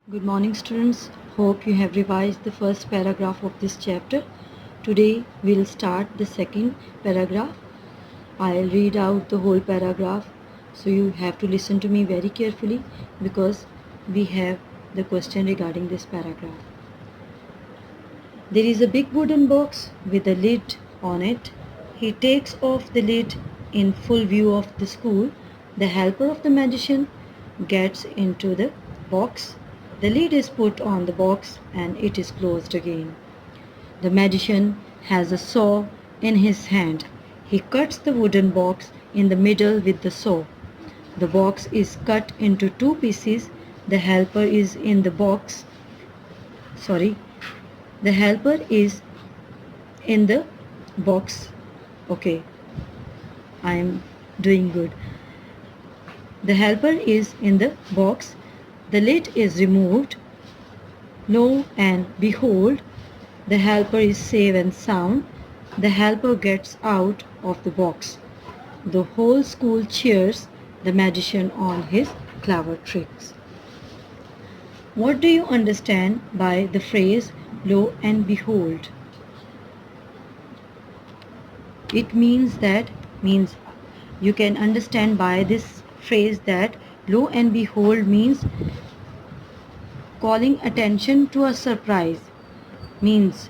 Good morning, students. Hope you have revised the first paragraph of this chapter. Today we'll start the second paragraph. I'll read out the whole paragraph, so you have to listen to me very carefully because we have the question regarding this paragraph. There is a big wooden box with a lid on it. He takes off the lid in full view of the school. The helper of the magician gets into the box. The lid is put on the box and it is closed again. The magician has a saw in his hand. He cuts the wooden box in the middle with the saw. The box is cut into two pieces. The helper is in the box. The helper is in the box. Okay, I am doing good. The helper is in the box. The lid is removed. Lo and behold, the helper is safe and sound. The helper gets out of the box. The whole school cheers the magician on his clever tricks. What do you understand by the phrase lo and behold? It means you can understand by this phrase that lo and behold means calling attention to a surprise, means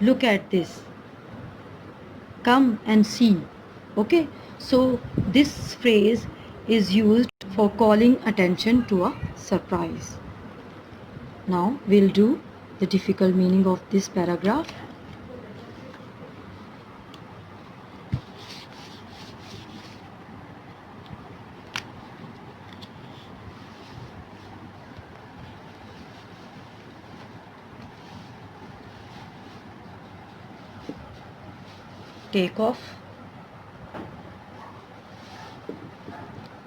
look at this, come and see. Okay, so this phrase is used for calling attention to a surprise. Now we'll do the difficult meaning of this paragraph. Take off,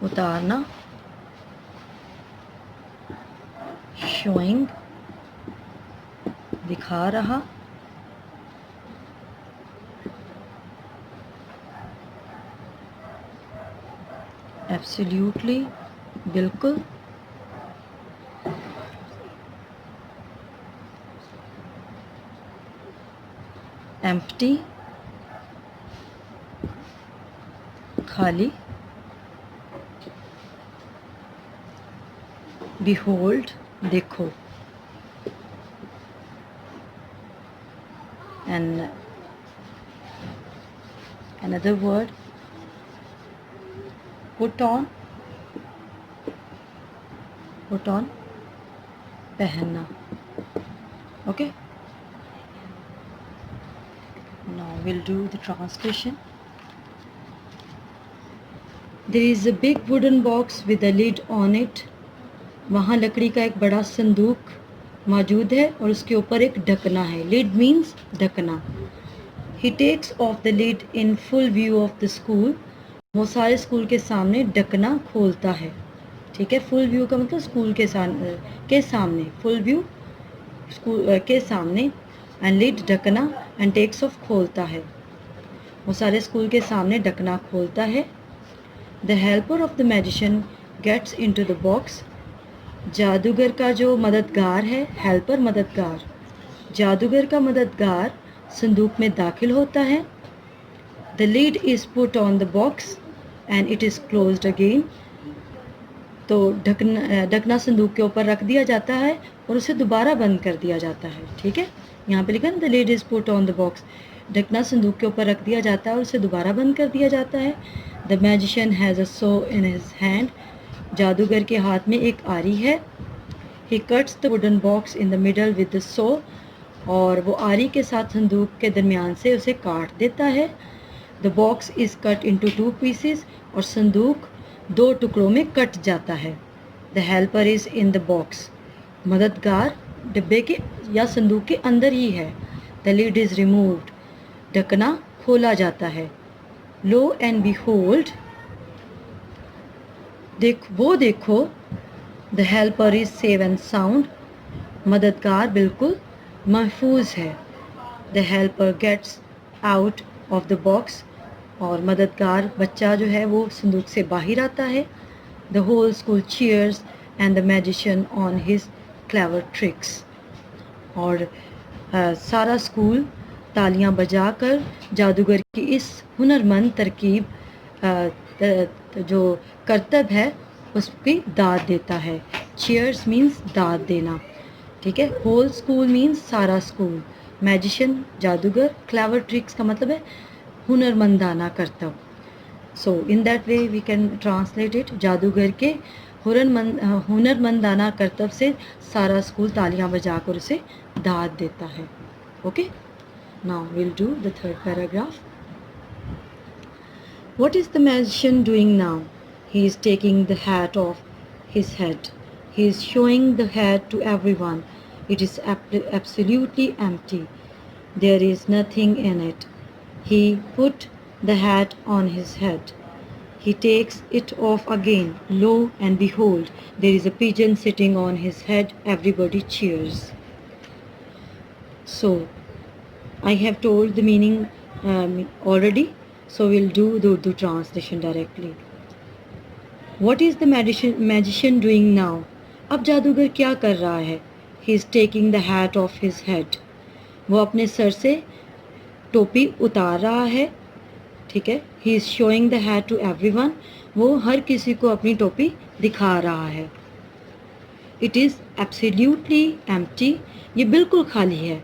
उतारना, showing, दिखा रहा, absolutely, बिल्कुल, empty, खाली, behold, देखो, and another word, put on, पहनना. Okay, now we'll do the translation. There is a big wooden box with a lid on it. वहाँ लकड़ी का एक बड़ा संदूक मौजूद है और उसके ऊपर एक ढकना है. Lid means ढकना. He takes off the lid in full view of the school. वो सारे स्कूल के सामने ढकना खोलता है. ठीक है, फुल व्यू का मतलब स्कूल के सामने, फुल व्यू स्कूल के सामने, एंड लिड ढकना, एंड टेक्स ऑफ खोलता है. वो सारे स्कूल के सामने ढकना खोलता है. The helper of the magician gets into the box. जादूगर का जो मददगार है, हेल्पर मददगार, जादूगर का मददगार संदूक में दाखिल होता है. The lid is put on the box and it is closed again. तो ढकना संदूक के ऊपर रख दिया जाता है और उसे दोबारा बंद कर दिया जाता है. ठीक है, यहाँ पे लिखा है the lid is put on the box. ढकना संदूक के ऊपर रख दिया जाता है और उसे दोबारा बंद कर दिया जाता है. The magician has a saw in his hand. जादूगर के हाथ में एक आरी है. He cuts the wooden box in the middle with the saw. और वो आरी के साथ संदूक के दरमियान से उसे काट देता है. The box is cut into two pieces. और संदूक दो टुकड़ों में कट जाता है. The helper is in the box. मददगार डिब्बे के या संदूक के अंदर ही है. The lid is removed. ढकना खोला जाता है. लो एंड बीहोल्ड, देखो, the helper is safe and sound. मददगार बिल्कुल महफूज है. The helper gets out of the box. और मददगार बच्चा जो है वो संदूक से बाहर आता है. The whole school cheers and the magician on his clever tricks. और सारा स्कूल तालियां बजाकर जादूगर की इस हुनरमंद तरकीब जो करतब है उस पर दाद देता है. चीयर्स मीन्स दाद देना. ठीक है. होल स्कूल मीन्स सारा स्कूल. मैजिशियन जादूगर. क्लेवर ट्रिक्स का मतलब है हुनरमंदाना करतब. So in that way we can translate it. जादूगर के हुनरमंदाना करतब से सारा स्कूल तालियां बजाकर उसे दाद देता है. Okay. Now will do the third paragraph. What is the magician doing now? He is taking the hat off his head. He is showing the hat to everyone. It is absolutely empty. There is nothing in it. He put the hat on his head. He takes it off again. Lo and behold, there is a pigeon sitting on his head. Everybody cheers. So, I have told the meaning already. So we'll do the Urdu translation directly. What is the magician doing now? अब जादूगर क्या कर रहा है? He is taking the hat off his head. वो अपने sir से टोपी उतार रहा है. ठीक है. He is showing the hat to everyone. वो हर किसी को अपनी टोपी दिखा रहा है. It is absolutely empty. ये बिल्कुल खाली है.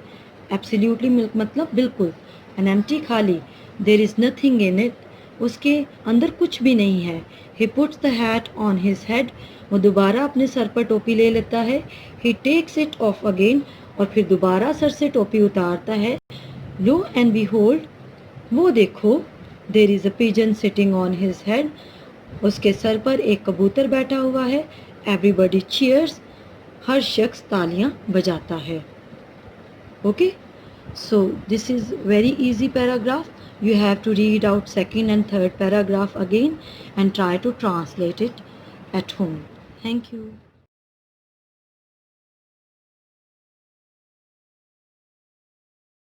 Absolutely मतलब बिल्कुल. And empty खाली. There is nothing in it. उसके अंदर कुछ भी नहीं है. He puts the hat on his head. वो दोबारा अपने सर पर टोपी ले लेता है. He takes it off again. और फिर दोबारा सर से टोपी उतारता है. Lo and behold, वो देखो, there is a pigeon sitting on his head. उसके सर पर एक कबूतर बैठा हुआ है. Everybody cheers. हर शख्स तालियां बजाता है. Okay? So this is very easy paragraph. You have to read out second and third paragraph again and try to translate it at home. Thank you.